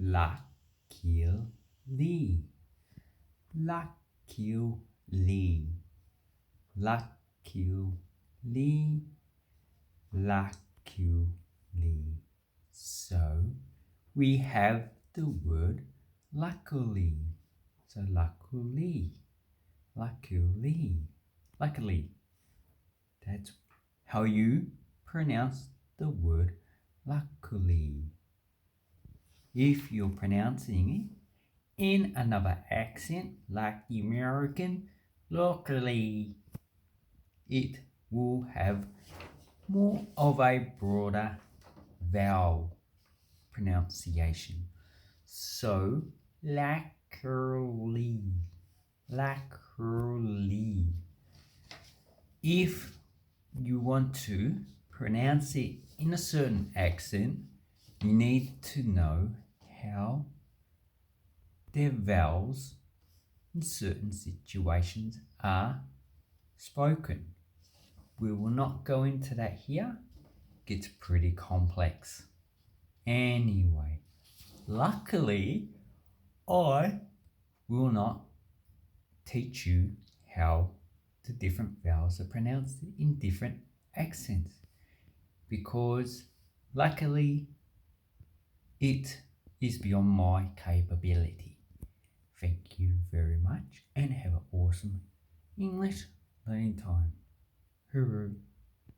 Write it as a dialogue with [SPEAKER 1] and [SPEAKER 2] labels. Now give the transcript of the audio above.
[SPEAKER 1] luckily, luckily, luckily, luckily. So we have the word luckily. So luckily, luckily, luckily. That's how you pronounce the word luckily. If you're pronouncing it in another accent like the American, luckily, it will have more of a broader vowel pronunciation. So, luckily, luckily. If you want to pronounce it in a certain accent, you need to know how their vowels in certain situations are spoken. We will not go into that here. It gets pretty complex. Anyway, luckily, I will not teach you how the different vowels are pronounced in different accents because luckily it is beyond my capability. Thank you very much and have an awesome English learning time. Hooroo.